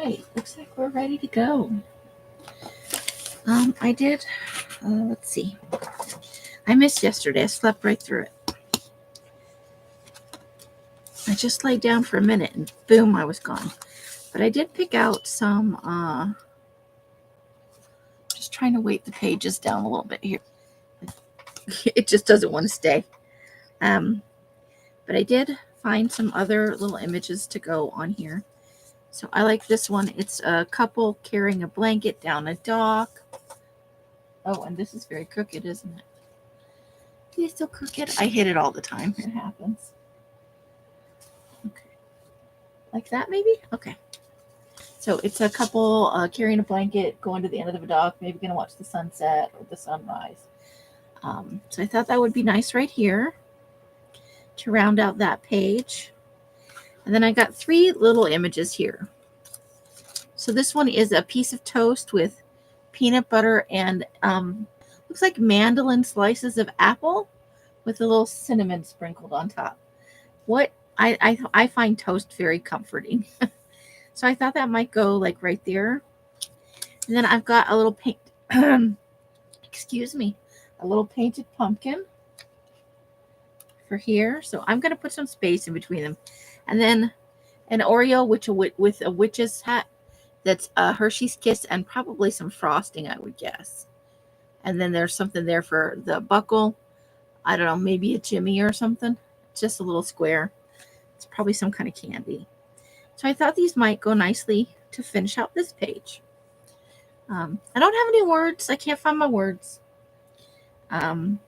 right, looks like we're ready to go. I did, let's see. I missed yesterday. I slept right through it. I just laid down for a minute and boom, I was gone. But I did pick out some, just trying to weight the pages down a little bit here. It just doesn't want to stay. But I did find some other little images to go on here. So I like this one. It's a couple carrying a blanket down a dock. Oh, and this is very crooked, isn't it? It's so crooked. I hit it all the time. It happens. Okay. Like that, maybe? Okay. So it's a couple carrying a blanket, going to the end of the dock, maybe going to watch the sunset or the sunrise. So I thought that would be nice right here to round out that page. And then I got 3 little images here. So this one is a piece of toast with peanut butter and looks like mandolin slices of apple with a little cinnamon sprinkled on top. What I find toast very comforting. So I thought that might go like right there. And then I've got a little excuse me, a little painted pumpkin for here. So I'm going to put some space in between them. And then an Oreo with a witch's hat that's a Hershey's Kiss and probably some frosting, I would guess. And then there's something there for the buckle. I don't know, maybe a Jimmy or something. Just a little square. It's probably some kind of candy. So I thought these might go nicely to finish out this page. I don't have any words. I can't find my words. But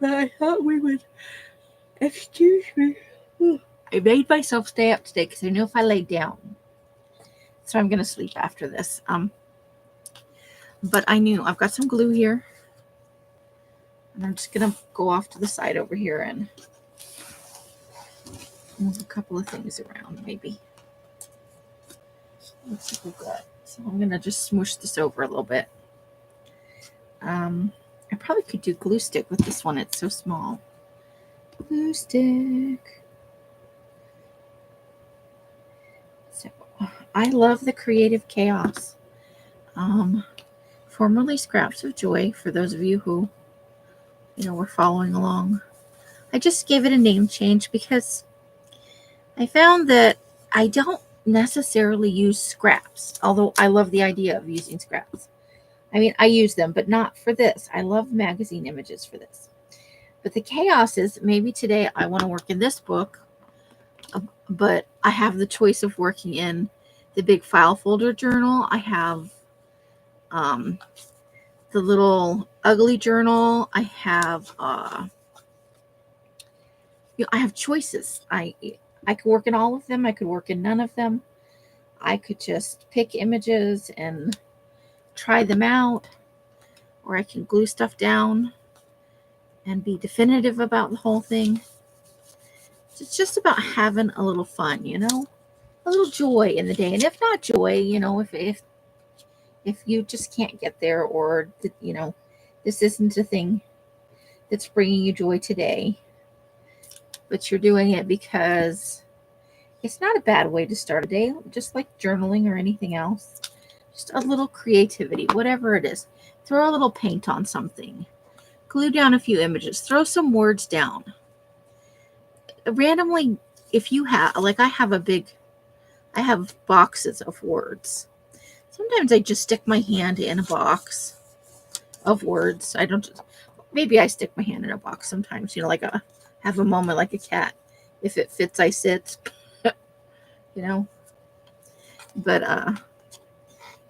I thought we would, excuse me. I made myself stay up today because I knew if I laid down. So I'm going to sleep after this. But I knew I've got some glue here. And I'm just going to go off to the side over here and move a couple of things around, maybe. Let's see what we've got. So I'm going to just smoosh this over a little bit. I probably could do glue stick with this one. It's so small. Glue stick. So I love the CreativeChaos. Formerly Scraps of Joy, for those of you who, were following along. I just gave it a name change because I found that I don't necessarily use scraps, although I love the idea of using scraps. I mean, I use them, but not for this. I love magazine images for this. But the chaos is maybe today I want to work in this book, but I have the choice of working in the big file folder journal. I have the little ugly journal. I have I have choices. I could work in all of them. I could work in none of them. I could just pick images and try them out, or I can glue stuff down and be definitive about the whole thing. It's just about having a little fun, a little joy in the day. And if not joy, if you just can't get there, or this isn't a thing that's bringing you joy today, but you're doing it because it's not a bad way to start a day, just like journaling or anything else. Just a little creativity, whatever it is. Throw a little paint on something. Glue down a few images. Throw some words down. Randomly, if you have, like I have boxes of words. Sometimes I just stick my hand in a box of words. Maybe I stick my hand in a box sometimes, like have a moment like a cat. If it fits, I sit, But,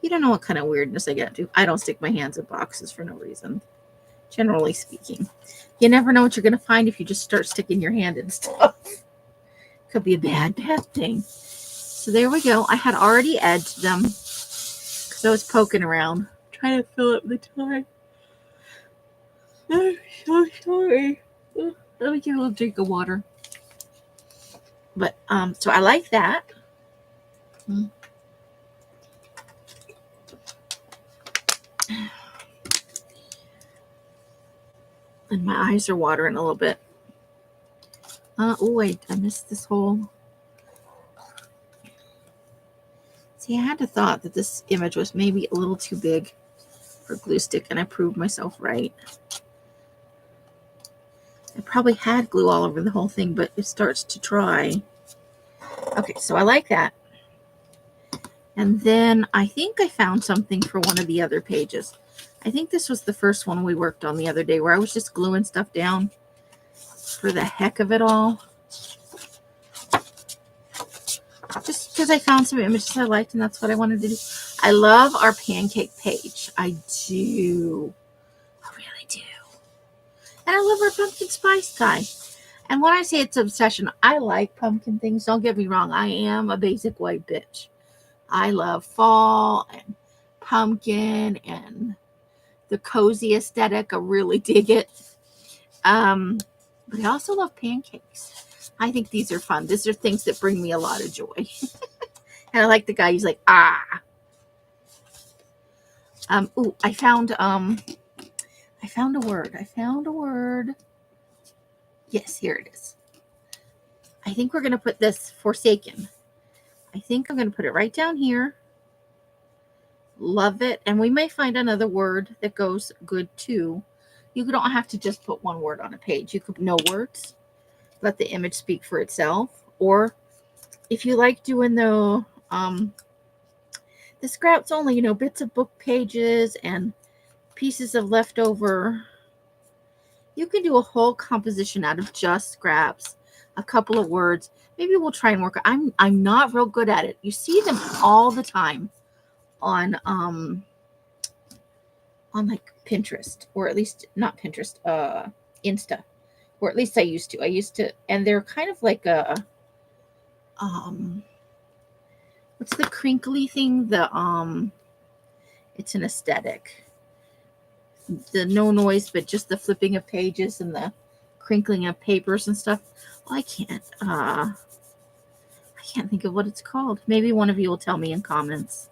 you don't know what kind of weirdness I get to. I don't stick my hands in boxes for no reason, generally speaking. You never know what you're going to find if you just start sticking your hand in stuff. Could be a bad thing. So there we go. I had already edged them because I was poking around, trying to fill up the time. I'm so sorry. Let me get a little drink of water. But, so I like that. And my eyes are watering a little bit. Oh, wait, I missed this whole. See, I had to thought that this image was maybe a little too big for glue stick, and I proved myself right. I probably had glue all over the whole thing, but it starts to dry. Okay, so I like that. And then I think I found something for one of the other pages. I think this was the first one we worked on the other day where I was just gluing stuff down for the heck of it all. Just because I found some images I liked and that's what I wanted to do. I love our pancake page. I do. I really do. And I love our pumpkin spice guy. And when I say it's obsession, I like pumpkin things. Don't get me wrong. I am a basic white bitch. I love fall and pumpkin and the cozy aesthetic. I really dig it. But I also love pancakes. I think these are fun. These are things that bring me a lot of joy. And I like the guy. He's like, ah. Ooh, I found a word. I found a word. Yes, here it is. I think we're going to put this Forsaken. I think I'm going to put it right down here. Love it. And we may find another word that goes good too. You don't have to just put one word on a page. You could no words. Let the image speak for itself. Or if you like doing the scraps only, you know, bits of book pages and pieces of leftover, you can do a whole composition out of just scraps, a couple of words. Maybe we'll try and work. I'm not real good at it. You see them all the time on like Pinterest, or at least not Pinterest, Insta, or at least I used to, and they're kind of like a what's the crinkly thing? It's an aesthetic. The no noise, but just the flipping of pages and the crinkling of papers and stuff. Well, I can't think of what it's called. Maybe one of you will tell me in comments,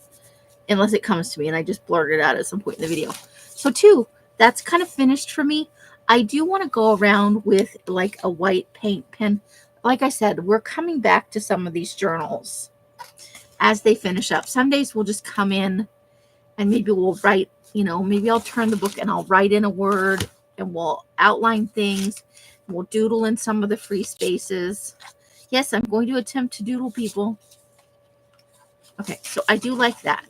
unless it comes to me and I just blurt it out at some point in the video. So 2, that's kind of finished for me. I do want to go around with like a white paint pen. Like I said, we're coming back to some of these journals as they finish up. Some days we'll just come in and maybe we'll write, you know, maybe I'll turn the book and I'll write in a word and we'll outline things. We'll doodle in some of the free spaces. Yes, I'm going to attempt to doodle, people. Okay, so I do like that.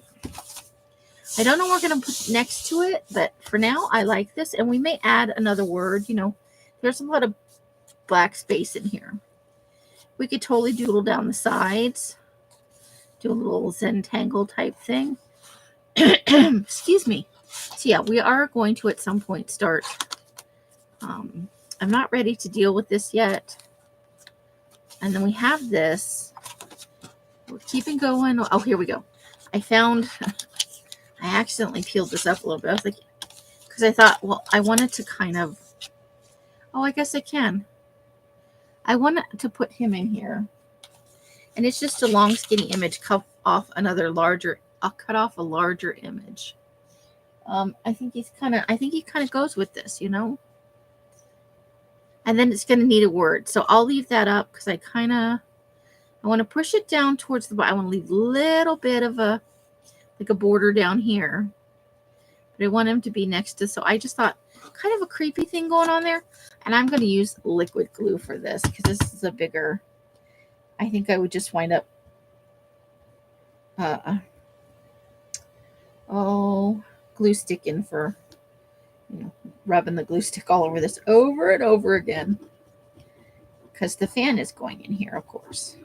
I don't know what we're going to put next to it, but for now, I like this. And we may add another word. You know, there's a lot of black space in here. We could totally doodle down the sides. Do a little Zentangle type thing. Excuse me. So yeah, we are going to at some point start. I'm not ready to deal with this yet. And then we have this. We're keeping going. Oh, here we go. I found, I accidentally peeled this up a little bit. I was like, because I thought, well, I wanted to kind of, oh, I guess I can. I want to put him in here. And it's just a long, skinny image. Cut off another larger, I'll cut off a larger image. I think he kind of goes with this, you know. And then it's going to need a word. So I'll leave that up because I want to push it down towards the bottom. I want to leave a little bit of a border down here. But I want him to be next to, so I just thought kind of a creepy thing going on there. And I'm going to use liquid glue for this because this is a bigger, I think I would just wind up, glue sticking for, you know, rubbing the glue stick all over this over and over again. Because the fan is going in here, of course.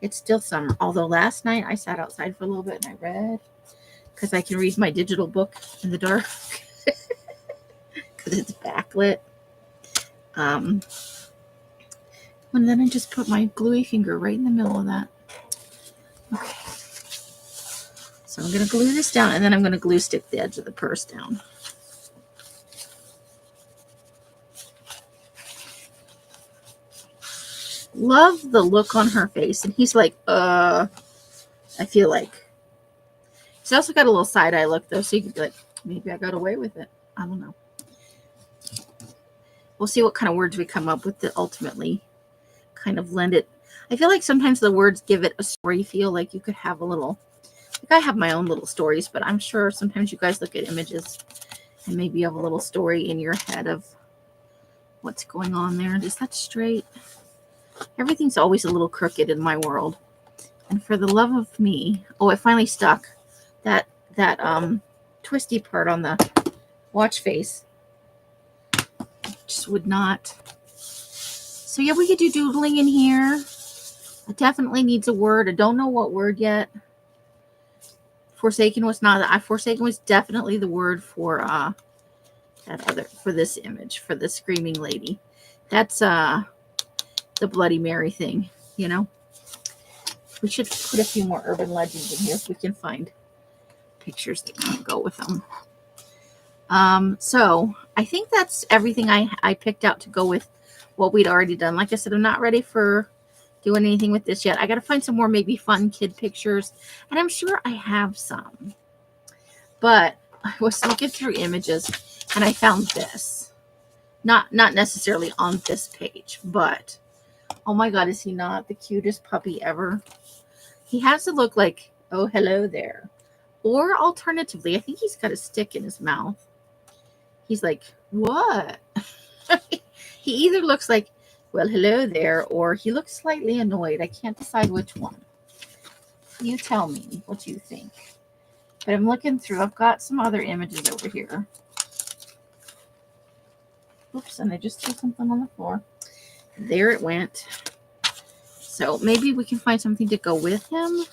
It's still summer. Although last night I sat outside for a little bit and I read. Because I can read my digital book in the dark. Because it's backlit. And then I just put my gluey finger right in the middle of that. Okay. So I'm going to glue this down. And then I'm going to glue stick the edge of the purse down. Love the look on her face. And he's like, I feel like. He's also got a little side eye look, though. So you could be like, maybe I got away with it. I don't know. We'll see what kind of words we come up with that ultimately kind of lend it. I feel like sometimes the words give it a story feel. Like you could have a little Like, I have my own little stories, but I'm sure sometimes you guys look at images and maybe you have a little story in your head of what's going on there. Is that straight? Everything's always a little crooked in my world. And for the love of me, oh, it finally stuck. That twisty part on the watch face just would not. So yeah, we could do doodling in here. It definitely needs a word. I don't know what word yet. Forsaken was not. Forsaken was definitely the word for that other, for this image, for the screaming lady. That's the Bloody Mary thing, you know. We should put a few more urban legends in here if we can find pictures that kind of go with them. So I think that's everything I picked out to go with what we'd already done. Like I said, I'm not ready for doing anything with this yet. I got to find some more maybe fun kid pictures, and I'm sure I have some. But I was looking through images and I found this. Not necessarily on this page, but oh my God, is he not the cutest puppy ever? He has to look like, oh, hello there. Or alternatively, I think he's got a stick in his mouth. He's like, what? He either looks like, well, hello there, or he looks slightly annoyed. I can't decide which one. You tell me what you think. But I'm looking through. I've got some other images over here. Oops, and I just threw something on the floor. There it went. So maybe we can find something to go with him.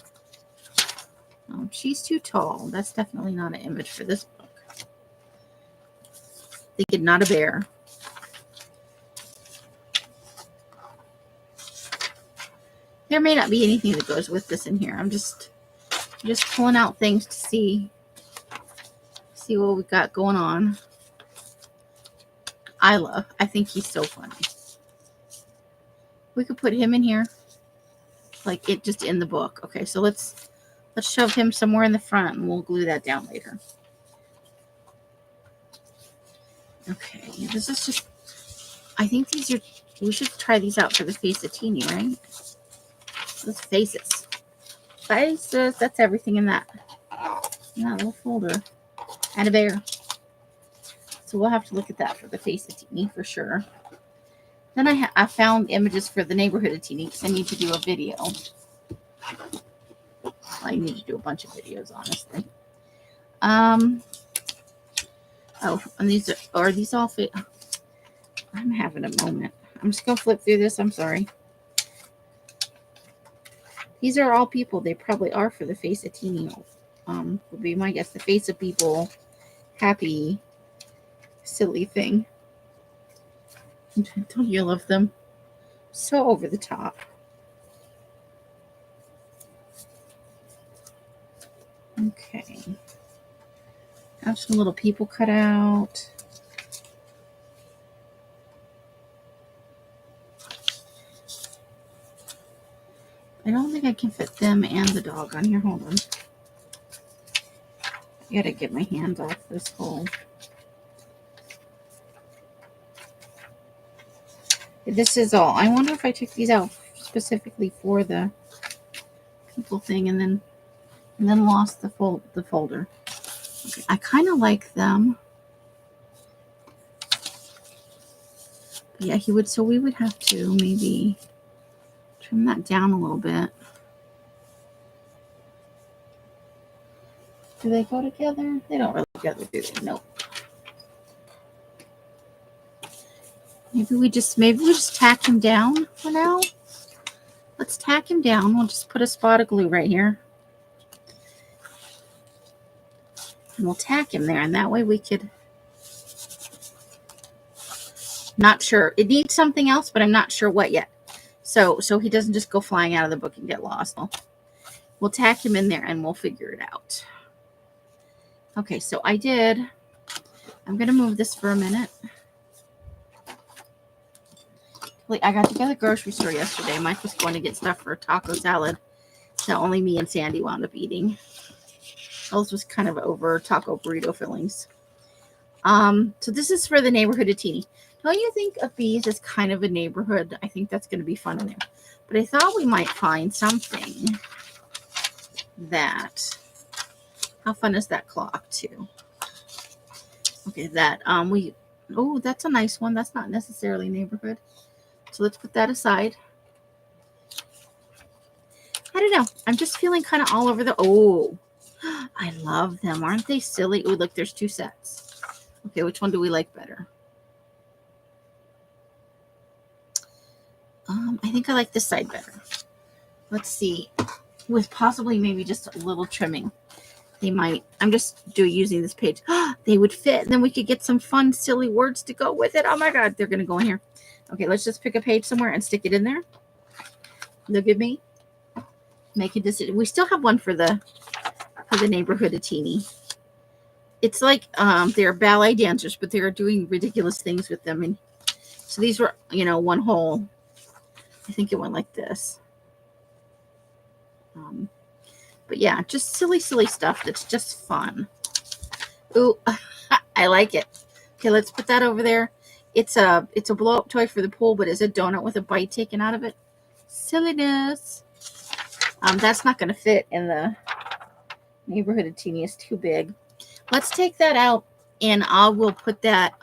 Oh, she's too tall. That's definitely not an image for this book. Thinking not a bear. There may not be anything that goes with this in here. I'm just pulling out things to see what we got going on. I think he's so funny. We could put him in here, like it just in the book. Okay, so let's shove him somewhere in the front, and we'll glue that down later. Okay, this is just. I think these are. We should try these out for the face of Teeny, right? Those faces. Faces. That's everything in that little folder. And a bear. So we'll have to look at that for the face of Teeny for sure. Then I found images for the neighborhood of Teeny because I need to do a video. I need to do a bunch of videos, honestly. Oh, and are these all fit? I'm having a moment. I'm just gonna flip through this. I'm sorry. These are all people. They probably are for the face of Teeny. Would be my guess. The face of people, happy, silly thing. Don't you love them? So over the top. Okay. Have some little people cut out. I don't think I can fit them and the dog on here. Hold on. I gotta get my hands off this hole. This is all. I wonder if I took these out specifically for the people thing and then lost the folder. Okay, I kind of like them. But yeah, he would. So we would have to maybe trim that down a little bit. Do they go together? They don't really go together, do they? Nope. Maybe we just tack him down for now. Let's tack him down. We'll just put a spot of glue right here. And we'll tack him there. And that way we could... Not sure. It needs something else, but I'm not sure what yet. So he doesn't just go flying out of the book and get lost. We'll tack him in there and we'll figure it out. Okay, so I'm going to move this for a minute. I got to go to the grocery store yesterday. Mike was going to get stuff for a taco salad that only me and Sandy wound up eating. Those was kind of over taco burrito fillings. So this is for the neighborhood of Teeny. Don't you think of these as kind of a neighborhood? I think that's going to be fun in there. But I thought we might find something that How fun is that clock too? Okay, that that's a nice one. That's not necessarily neighborhood. So let's put that aside. I don't know. I'm just feeling kind of all over the, I love them. Aren't they silly? Oh, look, there's 2 sets. Okay, which one do we like better? I think I like this side better. Let's see. With possibly maybe just a little trimming. They might. I'm just using this page. They would fit. And then we could get some fun, silly words to go with it. Oh my God, they're going to go in here. Okay, let's just pick a page somewhere and stick it in there. Look at me. Make a decision. We still have one for the neighborhood of teeny. It's like they're ballet dancers, but they're doing ridiculous things with them. And so these were, one whole. I think it went like this. But yeah, just silly stuff that's just fun. Ooh, I like it. Okay, let's put that over there. It's a blow-up toy for the pool, but it's a donut with a bite taken out of it. Silliness. That's not going to fit in the neighborhood of teeny. It's too big. Let's take that out, and I will put that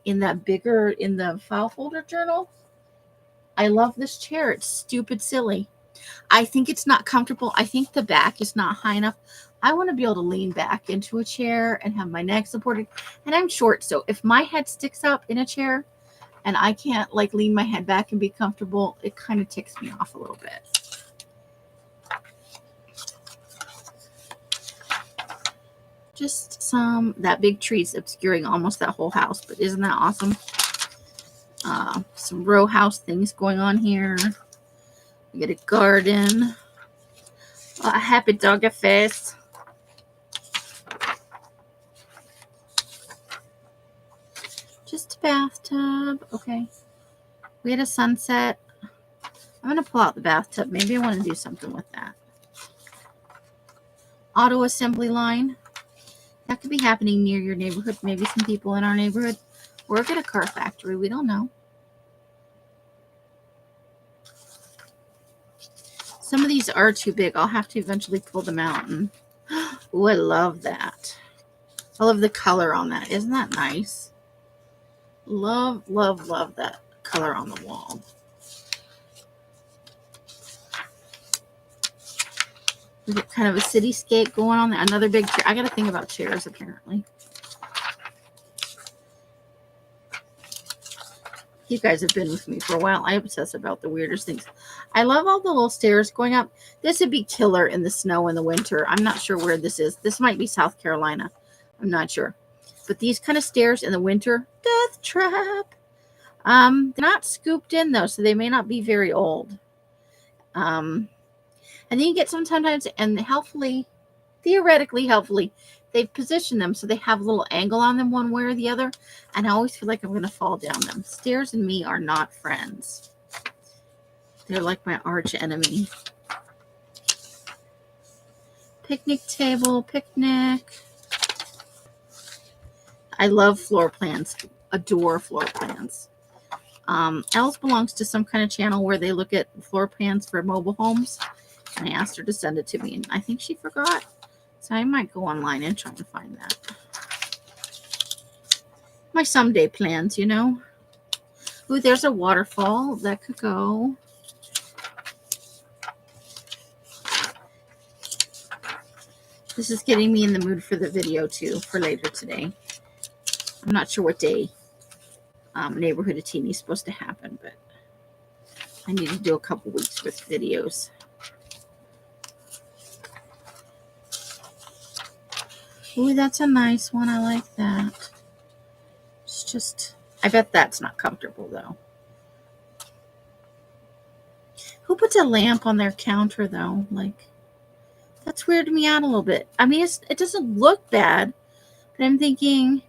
in the file folder journal. I love this chair. It's stupid silly. I think it's not comfortable. I think the back is not high enough. I want to be able to lean back into a chair and have my neck supported. And I'm short, so if my head sticks up in a chair and I can't lean my head back and be comfortable, it kind of ticks me off a little bit. Just that big tree's obscuring almost that whole house, but isn't that awesome? Some row house things going on here. We get a garden. A happy doggy face. Just a bathtub. Okay. We had a sunset. I'm going to pull out the bathtub. Maybe I want to do something with that. Auto assembly line. That could be happening near your neighborhood. Maybe some people in our neighborhood work at a car factory. We don't know. Some of these are too big. I'll have to eventually pull them out. And oh, I love that. I love the color on that. Isn't that nice? Love that color on the wall. We get kind of a cityscape going on there. Another big chair. I got to think about chairs, apparently. You guys have been with me for a while. I obsess about the weirdest things. I love all the little stairs going up. This would be killer in the snow in the winter. I'm not sure where this is. This might be South Carolina. I'm not sure. But these kind of stairs in the winter, death trap. They're not scooped in, though, so they may not be very old. And then you get sometimes, and theoretically, helpfully, they've positioned them so they have a little angle on them one way or the other. And I always feel like I'm going to fall down them. Stairs and me are not friends. They're like my arch enemy. Picnic table, picnic. I love floor plans. Adore floor plans. Els belongs to some kind of channel where they look at floor plans for mobile homes. And I asked her to send it to me, and I think she forgot. So I might go online and try to find that. My someday plans, Ooh, there's a waterfall that could go. This is getting me in the mood for the video, too, for later today. I'm not sure what day Neighborhood of Teeny is supposed to happen, but I need to do a couple weeks with videos. Ooh, that's a nice one. I like that. It's just, I bet that's not comfortable, though. Who puts a lamp on their counter, though? That's weirded me out a little bit. I mean, it doesn't look bad, but I'm thinking,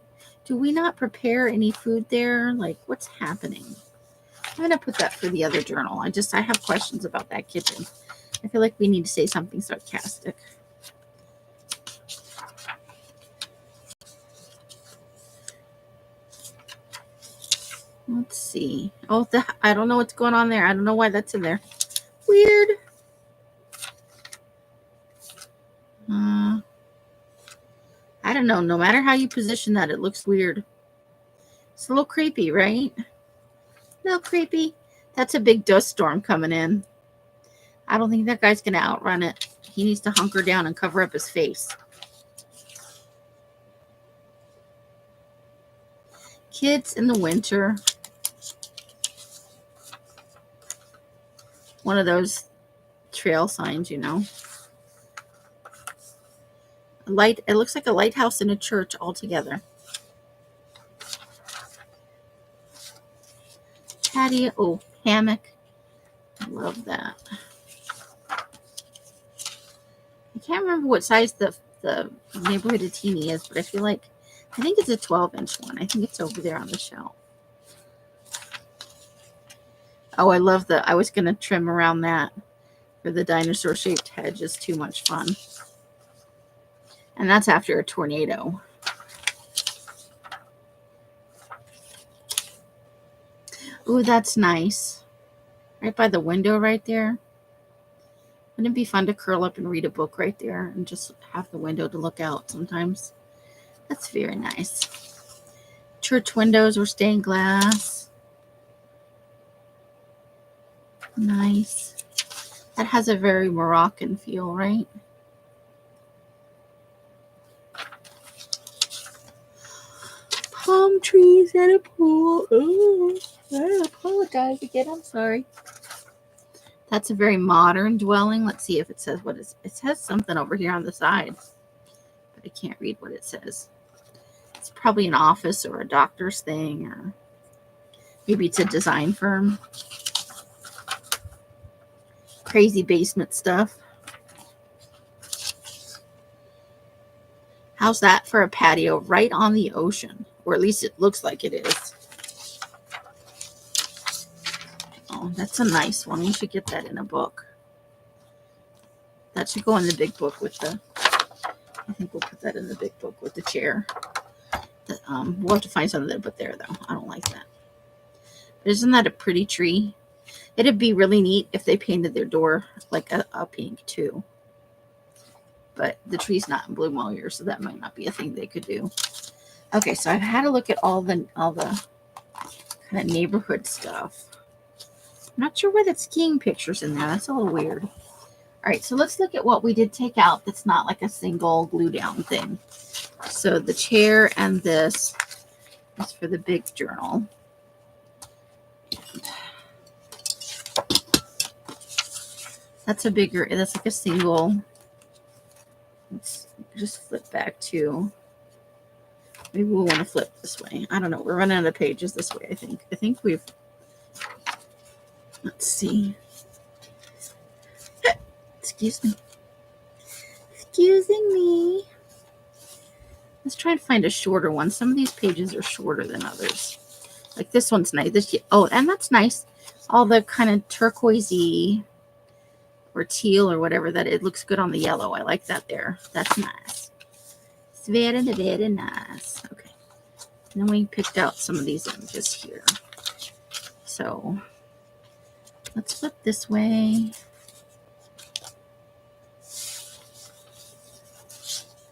do we not prepare any food there? What's happening? I'm going to put that for the other journal. I have questions about that kitchen. I feel like we need to say something sarcastic. Let's see. Oh, I don't know what's going on there. I don't know why that's in there. Weird. don't know. No matter how you position that, it looks weird. It's a little creepy, right? A little creepy. That's a big dust storm coming in. I don't think that guy's going to outrun it. He needs to hunker down and cover up his face. Kids in the winter. One of those trail signs, you know. Light. It looks like a lighthouse in a church altogether. Patio. Oh, hammock. I love that. I can't remember what size the neighborhood of teeny is, but I think it's a 12-inch one. I think it's over there on the shelf. Oh, I love I was going to trim around that for the dinosaur-shaped hedge. Is too much fun. And that's after a tornado. Ooh, that's nice. Right by the window right there. Wouldn't it be fun to curl up and read a book right there and just have the window to look out sometimes? That's very nice. Church windows were stained glass. Nice. That has a very Moroccan feel, right? Palm trees and a pool. Oh, I apologize again. I'm sorry. That's a very modern dwelling. Let's see if it says what it says something over here on the side, but I can't read what it says. It's probably an office or a doctor's thing, or maybe it's a design firm. Crazy basement stuff. How's that for a patio right on the ocean? Or at least it looks like it is. Oh, that's a nice one. We should get that in a book. That should go in the big book with the... I think we'll put that in the big book with the chair. We'll have to find something to put there, though. I don't like that. But isn't that a pretty tree? It'd be really neat if they painted their door like a pink, too. But the tree's not in bloom all year, so that might not be a thing they could do. Okay, so I've had a look at all the kind of neighborhood stuff. I'm not sure why that skiing picture's in there. That's a little weird. All right, so let's look at what we did take out that's not like a single glue down thing. So the chair and this is for the big journal. That's like a single. Let's just flip back to... Maybe we'll want to flip this way. I don't know. We're running out of pages this way, I think. I think we've... Let's see. Excuse me. Excusing me. Let's try and find a shorter one. Some of these pages are shorter than others. Like this one's nice. Oh, and that's nice. All the kind of turquoisey or teal or whatever that it looks good on the yellow. I like that there. That's nice. It's very, very nice. Okay. And then we picked out some of these images here. So let's flip this way.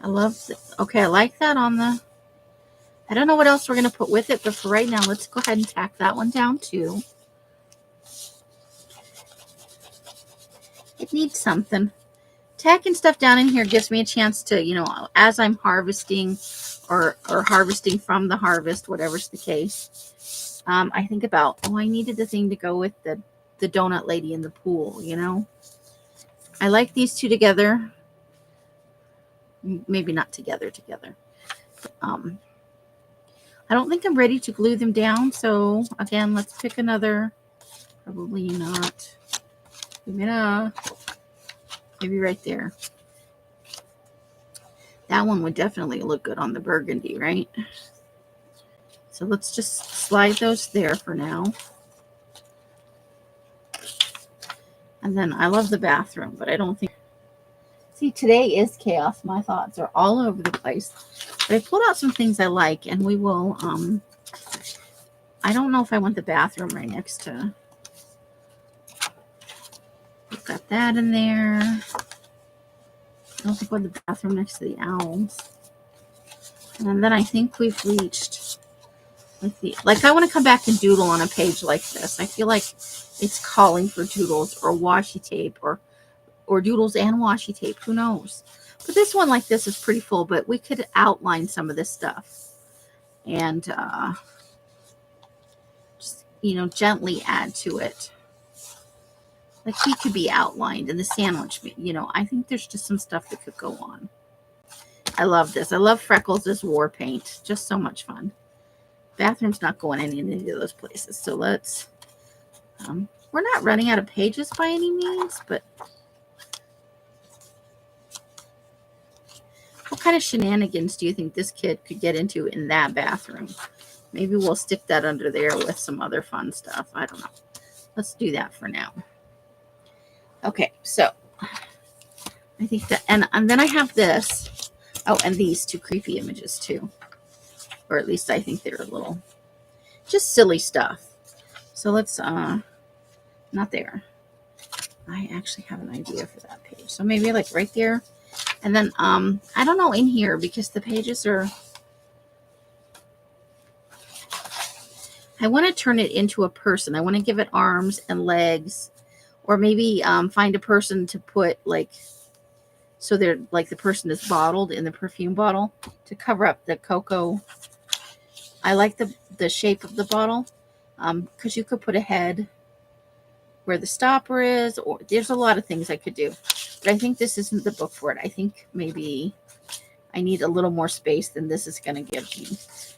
I love this. Okay, I like that on the... I don't know what else we're going to put with it, but for right now, let's go ahead and tack that one down too. It needs something. Tacking stuff down in here gives me a chance to, you know, as I'm harvesting or harvesting from the harvest, whatever's the case, I think about, oh, I needed the thing to go with the donut lady in the pool, you know. I like these two together. Maybe not together. I don't think I'm ready to glue them down. So again, let's pick another. Probably not. Maybe right there. That one would definitely look good on the burgundy, right? So let's just slide those there for now. And then I love the bathroom, but I don't think... See, today is chaos. My thoughts are all over the place. But I pulled out some things I like, and we will... I don't know if I want the bathroom right next to... We've got that in there. I don't think I want the bathroom next to the owls. And then I think we've reached with the, like, I want to come back and doodle on a page like this. I feel like it's calling for doodles or washi tape or doodles and washi tape. Who knows? But this one like this is pretty full, but we could outline some of this stuff and just, you know, gently add to it. Like he could be outlined in the sandwich, you know. I think there's just some stuff that could go on. I love this. I love Freckles as war paint. Just so much fun. Bathroom's not going in any of those places. So let's, we're not running out of pages by any means, but what kind of shenanigans do you think this kid could get into in that bathroom? Maybe we'll stick that under there with some other fun stuff. I don't know. Let's do that for now. Okay, so I think that, and then I have this. Oh, and these two creepy images too. Or at least I think they're a little, just silly stuff. So let's, not there. I actually have an idea for that page. So maybe like right there. And then, I don't know in here because the pages are, I want to turn it into a person. I want to give it arms and legs, or maybe find a person to put like, so they're like the person is bottled in the perfume bottle to cover up the cocoa. I like the shape of the bottle because you could put a head where the stopper is, or there's a lot of things I could do. But I think this isn't the book for it. I think maybe I need a little more space than this is going to give me.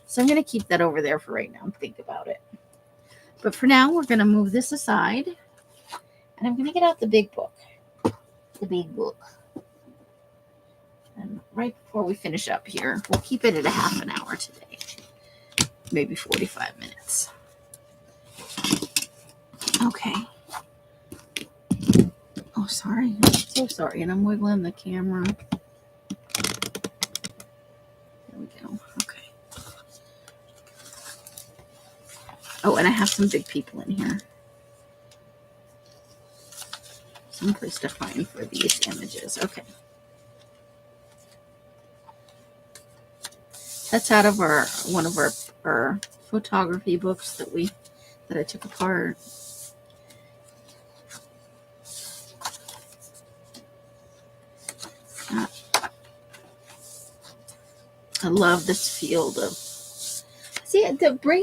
So I'm going to keep that over there for right now and think about it. But for now, we're going to move this aside. And I'm going to get out the big book. The big book. And right before we finish up here, we'll keep it at a half an hour today. Maybe 45 minutes. Okay. Oh, sorry. I'm so sorry. And I'm wiggling the camera. There we go. Okay. Oh, and I have some big people in here. Some place to find for these images. Okay. That's out of one of our photography books that I took apart. I love this field of, see,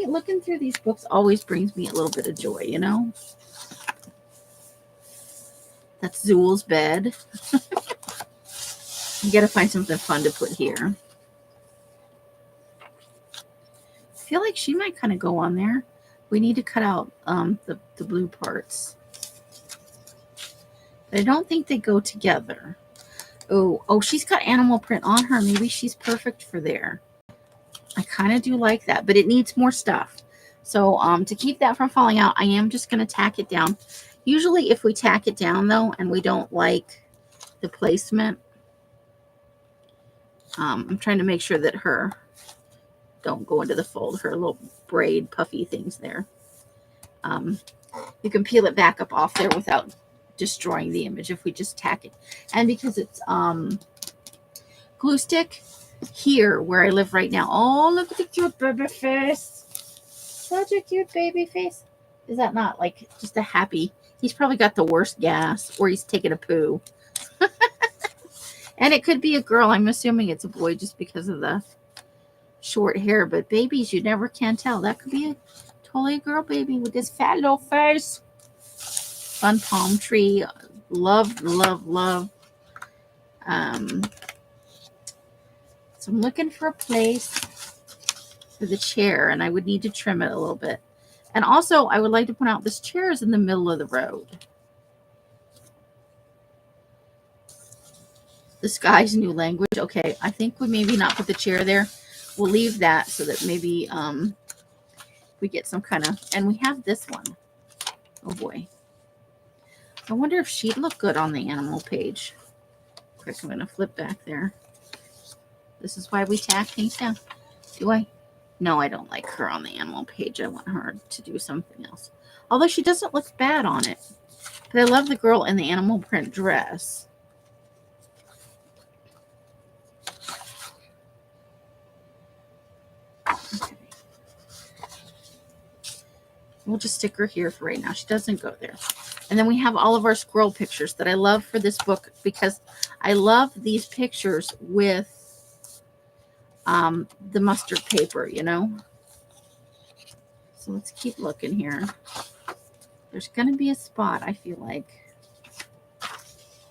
looking through these books always brings me a little bit of joy, you know. That's Zool's bed. You got to find something fun to put here. I feel like she might kind of go on there. We need to cut out the blue parts. But I don't think they go together. Oh, she's got animal print on her. Maybe she's perfect for there. I kind of do like that, but it needs more stuff. So to keep that from falling out, I am just going to tack it down. Usually if we tack it down, though, and we don't like the placement, I'm trying to make sure that her don't go into the fold, her little braid puffy things there. You can peel it back up off there without destroying the image if we just tack it. And because it's glue stick here where I live right now. Oh, look at the cute baby face. Such a cute baby face. Is that not like just a happy? He's probably got the worst gas, or he's taking a poo. And it could be a girl. I'm assuming it's a boy just because of the short hair. But babies, you never can tell. That could be totally a girl baby with this fat little face. Fun palm tree. Love, love, love. So I'm looking for a place for the chair, and I would need to trim it a little bit. And also, I would like to point out this chair is in the middle of the road. The sky's new language. Okay, I think we maybe not put the chair there. We'll leave that so that maybe we get some kind of, and we have this one. Oh boy. I wonder if she'd look good on the animal page. Quick, I'm going to flip back there. This is why we tack things down. Do I? No, I don't like her on the animal page. I want her to do something else. Although she doesn't look bad on it. But I love the girl in the animal print dress. We'll just stick her here for right now. She doesn't go there. And then we have all of our squirrel pictures that I love for this book because I love these pictures with the mustard paper, you know. So let's keep looking here. There's going to be a spot, I feel like.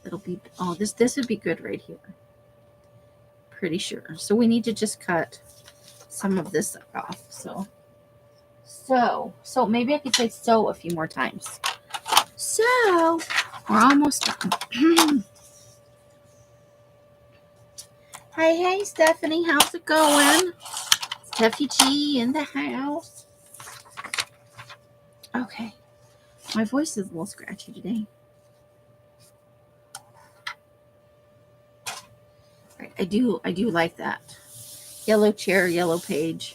It'll be, oh, this would be good right here. Pretty sure. So we need to just cut some of this off. So maybe I could say so a few more times. So we're almost done. Hey, Stephanie, how's it going? Steffi G in the house. Okay. My voice is a little scratchy today. Right, I do like that. Yellow chair, yellow page.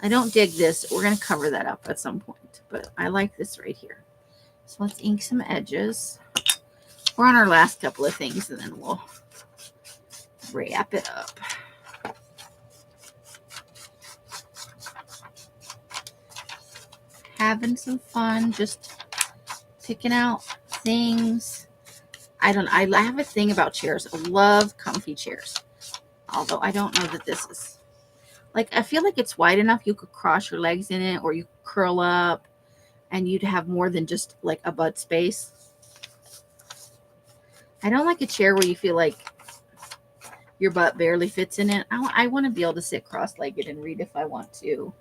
I don't dig this. We're going to cover that up at some point. But I like this right here. So let's ink some edges. We're on our last couple of things, and then we'll wrap it up. Having some fun, just picking out things. I have a thing about chairs. I love comfy chairs. Although I don't know that this is, like, I feel like it's wide enough you could cross your legs in it, or you curl up and you'd have more than just like a butt space. I don't like a chair where you feel like your butt barely fits in it. I want to be able to sit cross-legged and read if I want to.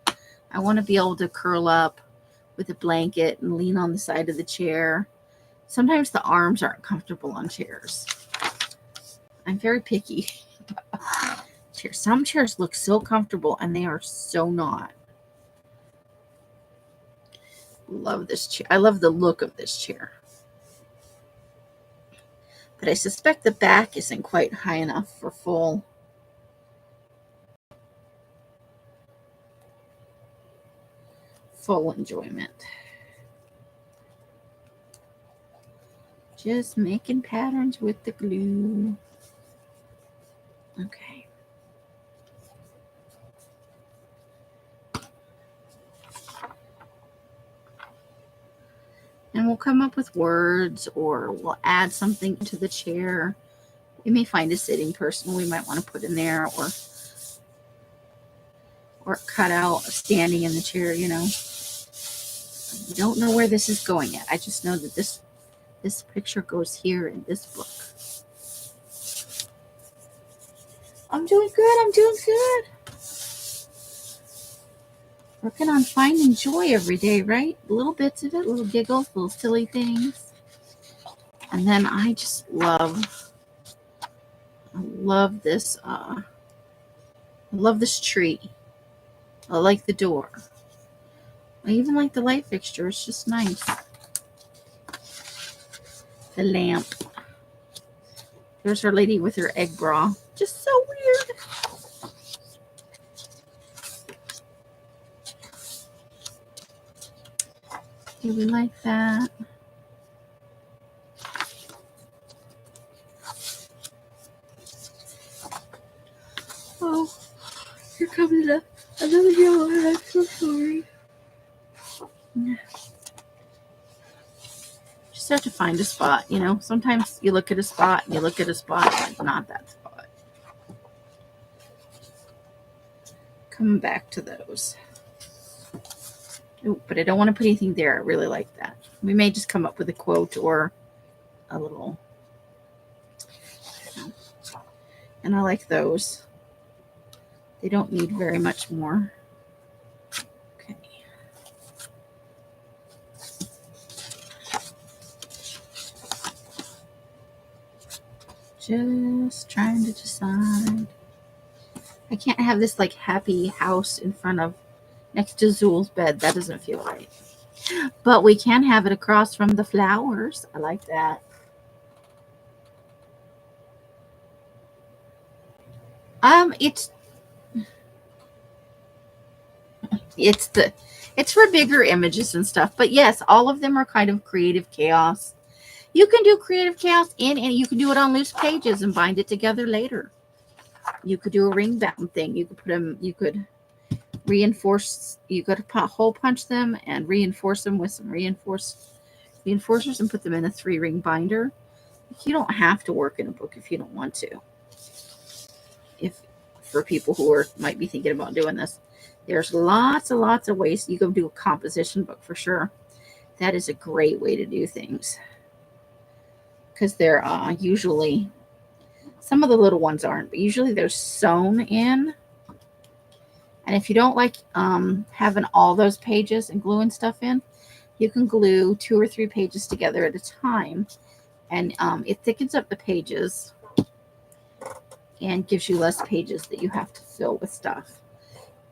I want to be able to curl up with a blanket and lean on the side of the chair. Sometimes the arms aren't comfortable on chairs. I'm very picky about chairs. Some chairs look so comfortable and they are so not. Love this chair. I love the look of this chair. But I suspect the back isn't quite high enough for full enjoyment. Just making patterns with the glue. Okay. And we'll come up with words, or we'll add something to the chair. We may find a sitting person we might want to put in there, or cut out standing in the chair, you know. I don't know where this is going yet. I just know that this picture goes here in this book. I'm doing good. Working on finding joy every day, right? Little bits of it, little giggles, little silly things. And then I just love this, I love this tree. I like the door. I even like the light fixture. It's just nice. The lamp. There's our lady with her egg bra. Just so weird. Do we like that? Oh, here comes another yellow head. I'm so sorry. Just have to find a spot, you know. Sometimes you look at a spot and like not that spot. Coming back to those. Ooh, but I don't want to put anything there. I really like that. We may just come up with a quote or a little, I don't know. And I like those. They don't need very much more. Okay. Just trying to decide. I can't have this like happy house in front of, next to Zool's bed. That doesn't feel right. But we can have it across from the flowers. I like that. It's for bigger images and stuff. But yes, all of them are kind of Creative Chaos. You can do Creative Chaos and you can do it on loose pages and bind it together later. You could do a ring bound thing. You could put them. You could reinforce. You go to hole punch them and reinforce them with some reinforcers and put them in a 3-ring binder. You don't have to work in a book if you don't want to. If for people who might be thinking about doing this, there's lots and lots of ways. You can do a composition book for sure. That is a great way to do things, because they're usually, some of the little ones aren't, but usually they're sewn in. And if you don't like having all those pages and gluing stuff in, you can glue 2 or 3 pages together at a time, and it thickens up the pages and gives you less pages that you have to fill with stuff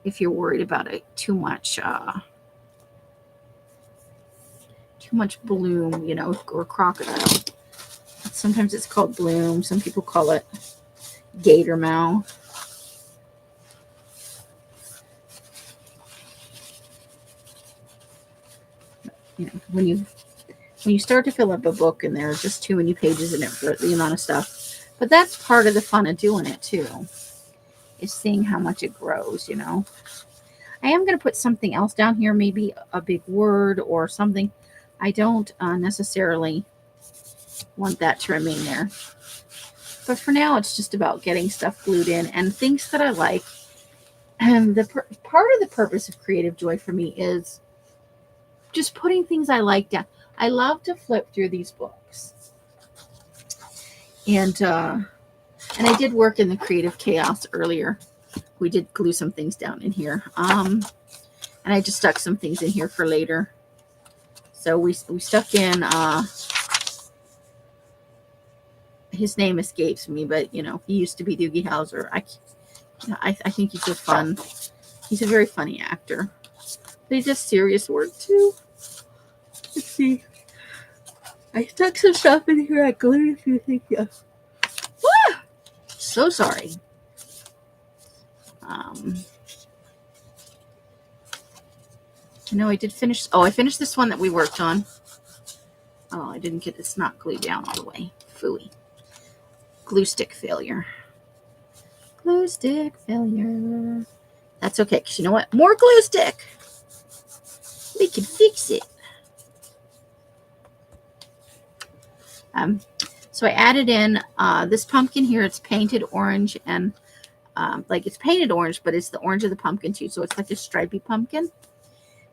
if you're worried about it too much bloom, you know, or crocodile. Sometimes it's called bloom. Some people call it gator mouth. You know, when you start to fill up a book and there are just too many pages in it for the amount of stuff. But that's part of the fun of doing it too, is seeing how much it grows, you know. I am going to put something else down here, maybe a big word or something. I don't necessarily want that to remain there. But for now, it's just about getting stuff glued in and things that I like. And part of the purpose of Creative Joy for me is just putting things I like down. I love to flip through these books. And I did work in the CreativeChaos earlier. We did glue some things down in here. And I just stuck some things in here for later. So we stuck in, his name escapes me, but you know, he used to be Doogie Howser. I think he's a very funny actor. But he does serious work too. Let's see. I stuck some stuff in here. I glued a few things. Yeah. So sorry. I did finish. Oh, I finished this one that we worked on. Oh, I didn't get it's not glued down all the way. Phooey. Glue stick failure. Glue stick failure. That's okay, because you know what? More glue stick. We can fix it. So I added in this pumpkin here. It's painted orange, and it's painted orange, but it's the orange of the pumpkin too. So it's like a stripy pumpkin.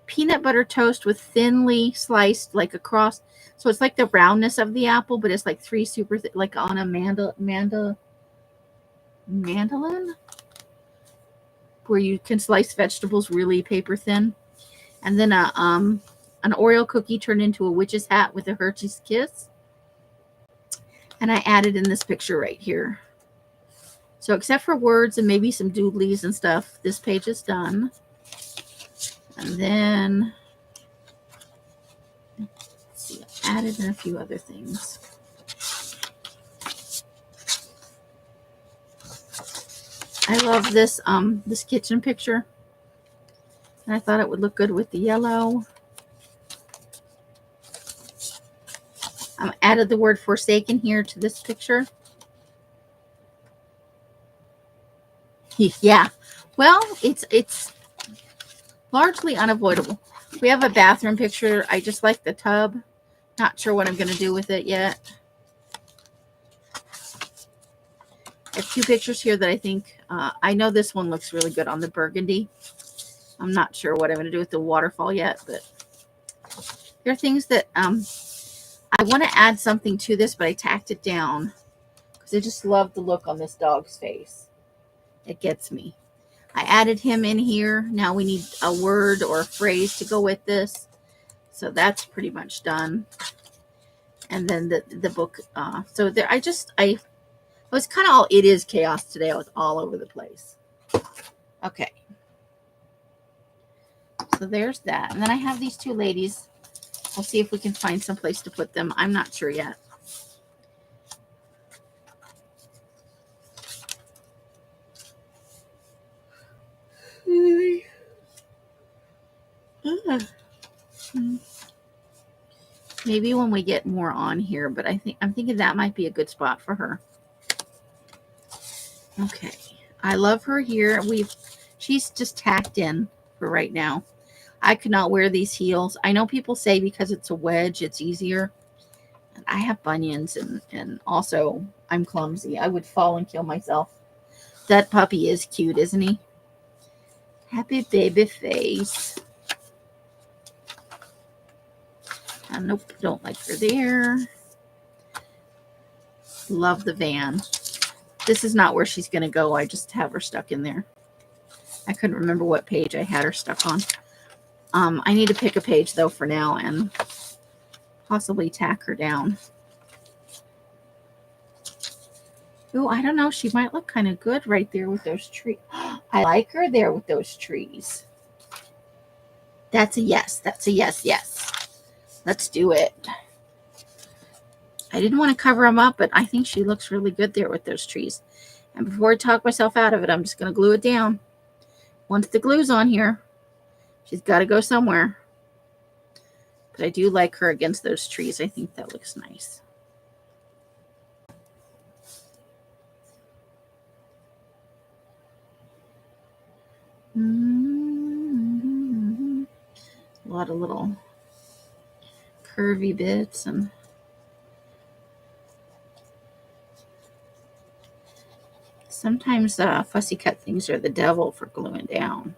Peanut butter toast with thinly sliced, like across. So it's like the roundness of the apple, but it's like 3 super like on a mandolin, where you can slice vegetables really paper thin. And then an Oreo cookie turned into a witch's hat with a Hershey's kiss. And I added in this picture right here. So except for words and maybe some doodlies and stuff, this page is done. And then, let's see, I added in a few other things. I love this this kitchen picture. And I thought it would look good with the yellow. I added the word forsaken here to this picture. Yeah, well, it's largely unavoidable. We have a bathroom picture. I just like the tub. Not sure what I'm going to do with it yet. I have 2 pictures here that I think, I know this one looks really good on the burgundy. I'm not sure what I'm going to do with the waterfall yet, but there are things that I want to add something to this, but I tacked it down because I just love the look on this dog's face. It gets me. I added him in here. Now we need a word or a phrase to go with this. So that's pretty much done. And then the book. So there, I was kind of all, it is chaos today. I was all over the place. Okay. So there's that. And then I have these 2 ladies. We'll see if we can find some place to put them. I'm not sure yet. Maybe when we get more on here, but I'm thinking that might be a good spot for her. Okay. I love her here. She's just tacked in for right now. I could not wear these heels. I know people say because it's a wedge, it's easier. And I have bunions, and also I'm clumsy. I would fall and kill myself. That puppy is cute, isn't he? Happy baby face. Nope, don't like her there. Love the van. This is not where she's going to go. I just have her stuck in there. I couldn't remember what page I had her stuck on. I need to pick a page, though, for now and possibly tack her down. Oh, I don't know. She might look kind of good right there with those trees. I like her there with those trees. That's a yes. That's a yes, yes. Let's do it. I didn't want to cover them up, but I think she looks really good there with those trees. And before I talk myself out of it, I'm just going to glue it down. Once the glue's on here, she's got to go somewhere. But I do like her against those trees. I think that looks nice. A lot of little curvy bits and sometimes fussy cut things are the devil for gluing down.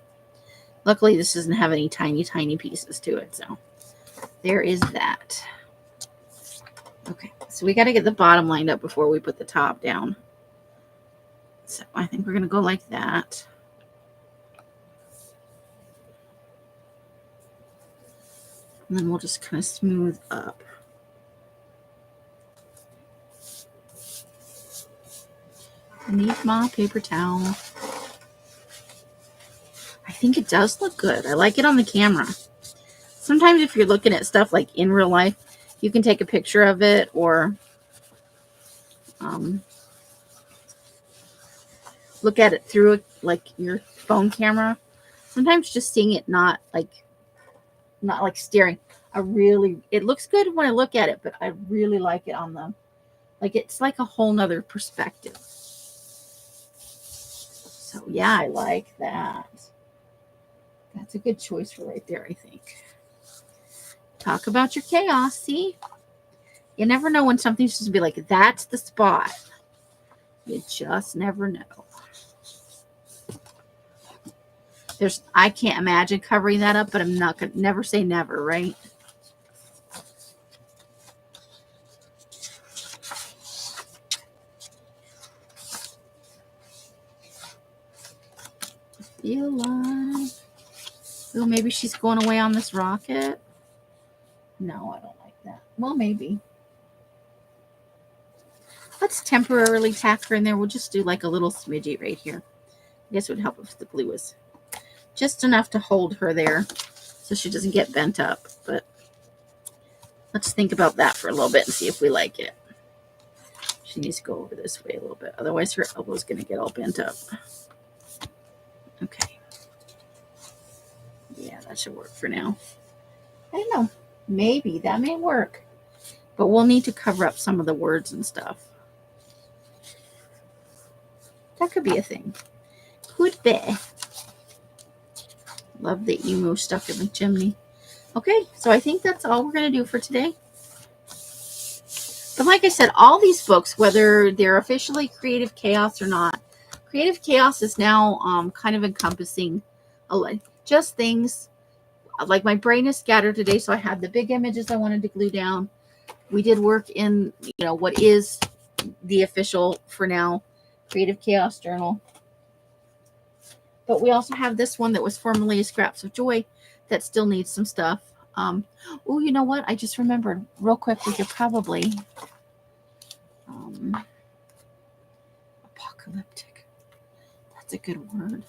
Luckily, this doesn't have any tiny, tiny pieces to it, so there is that. Okay, so we got to get the bottom lined up before we put the top down. So I think we're going to go like that. And then we'll just kind of smooth up. I need my paper towel. I think it does look good. I like it on the camera. Sometimes if you're looking at stuff like in real life, you can take a picture of it or look at it through like your phone camera. Sometimes just seeing it not like staring. It looks good when I look at it, but I really like it on the, like it's like a whole nother perspective. So yeah, I like that. That's a good choice for right there, I think. Talk about your chaos, see? You never know when something's just be like, that's the spot. You just never know. I can't imagine covering that up, but I'm not going to never say never, right? Feel like, oh, maybe she's going away on this rocket. No, I don't like that. Well, maybe. Let's temporarily tack her in there. We'll just do like a little smidgy right here. I guess it would help if the glue was just enough to hold her there so she doesn't get bent up. But let's think about that for a little bit and see if we like it. She needs to go over this way a little bit. Otherwise, her elbow's going to get all bent up. Okay. Yeah, that should work for now. I don't know. Maybe that may work. But we'll need to cover up some of the words and stuff. That could be a thing. Could be. Love the emo stuck in the chimney. Okay, so I think that's all we're going to do for today. But like I said, all these books, whether they're officially Creative Chaos or not, Creative Chaos is now kind of encompassing just things. Like my brain is scattered today, so I had the big images I wanted to glue down. We did work in, what is the official, for now, Creative Chaos journal. But we also have this one that was formerly a Scraps of Joy that still needs some stuff. Oh, you know what? I just remembered real quick. We could probably apocalyptic. That's a good word.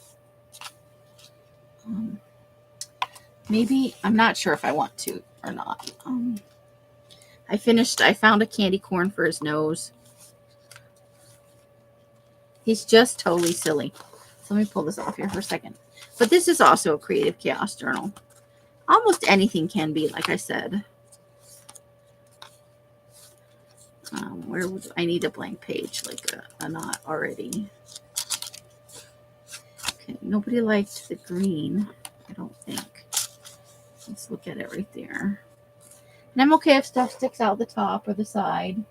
Maybe I'm not sure if I want to or not. I found a candy corn for his nose. He's just totally silly. So let me pull this off here for a second. But this is also a Creative Chaos journal. Almost anything can be, like I said. Where would I need a blank page, like a knot already. Okay, nobody liked the green, I don't think. Let's look at it right there. And I'm okay if stuff sticks out the top or the side.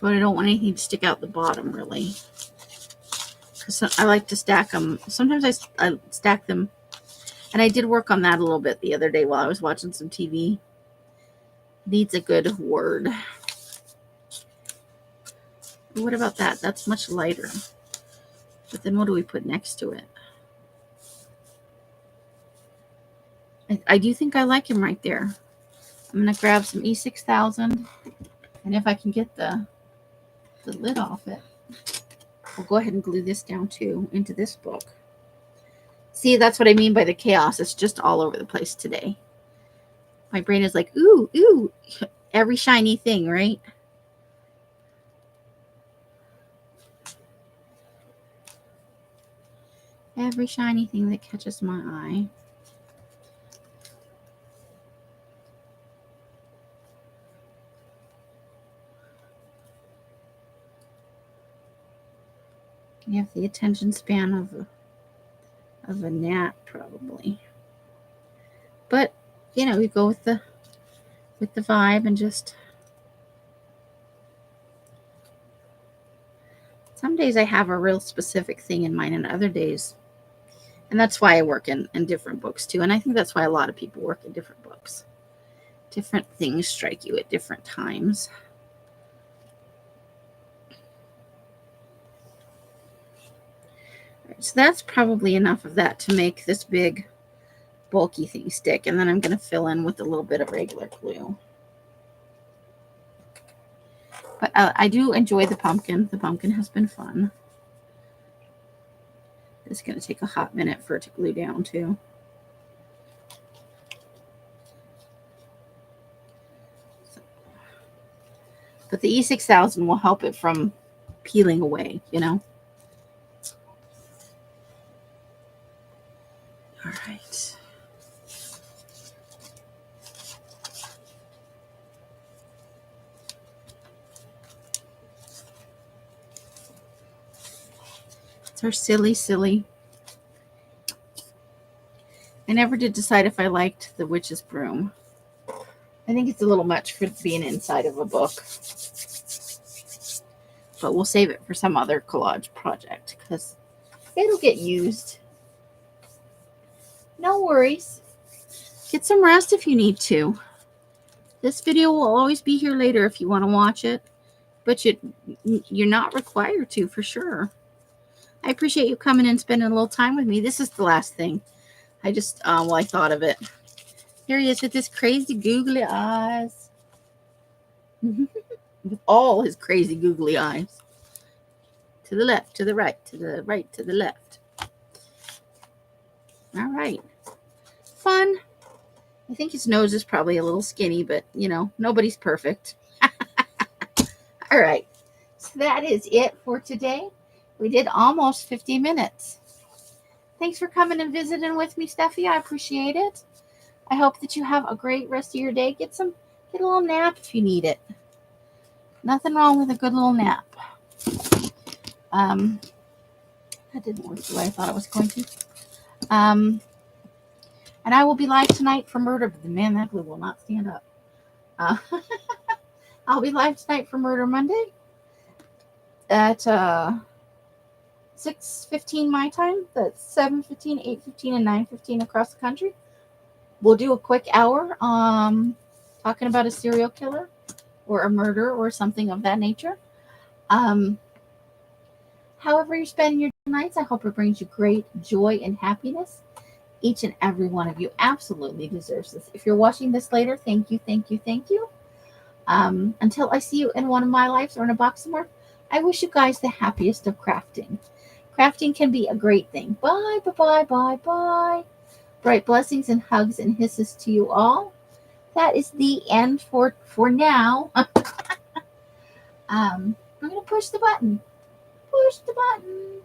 But I don't want anything to stick out the bottom, really. Because I like to stack them. Sometimes I stack them. And I did work on that a little bit the other day while I was watching some TV. Needs a good word. What about that? That's much lighter. But then what do we put next to it? I do think I like him right there. I'm going to grab some E6000. And if I can get the lid off it, I'll go ahead and glue this down too into this book. See, that's what I mean by the chaos. It's just all over the place today. My brain is like, ooh, ooh, every shiny thing, right? Every shiny thing that catches my eye. You have the attention span of a gnat, probably. But you know, you go with the vibe and just. Some days I have a real specific thing in mind, and other days, and that's why I work in different books too. And I think that's why a lot of people work in different books. Different things strike you at different times. So that's probably enough of that to make this big bulky thing stick. And then I'm going to fill in with a little bit of regular glue. But I do enjoy the pumpkin. The pumpkin has been fun. It's going to take a hot minute for it to glue down too. But the E6000 will help it from peeling away, you know. All right. It's our silly. I never did decide if I liked the witch's broom. I think it's a little much for being inside of a book. But we'll save it for some other collage project because it'll get used. No worries. Get some rest if you need to. This video will always be here later if you want to watch it. But you're not required to, for sure. I appreciate you coming and spending a little time with me. This is the last thing. I just, I thought of it. Here he is with his crazy googly eyes. With all his crazy googly eyes. To the left, to the right, to the right, to the left. All right. Fun. I think his nose is probably a little skinny, but, you know, nobody's perfect. All right. So that is it for today. We did almost 50 minutes. Thanks for coming and visiting with me, Steffi. I appreciate it. I hope that you have a great rest of your day. Get a little nap if you need it. Nothing wrong with a good little nap. That didn't work the way I thought it was going to. And I will be live tonight for Murder, but man, that glue will not stand up. I'll be live tonight for Murder Monday at 6:15 my time. That's 7:15, 8:15, and 9:15 across the country. We'll do a quick hour talking about a serial killer or a murder or something of that nature. However you spend your nights, I hope it brings you great joy and happiness. Each and every one of you absolutely deserves this. If you're watching this later, thank you, thank you, thank you. Until I see you in one of my lives or in a box somewhere, I wish you guys the happiest of crafting. Crafting can be a great thing. Bye, bye, bye, bye, bye. Bright blessings and hugs and hisses to you all. That is the end for now. I'm going to push the button. Push the button.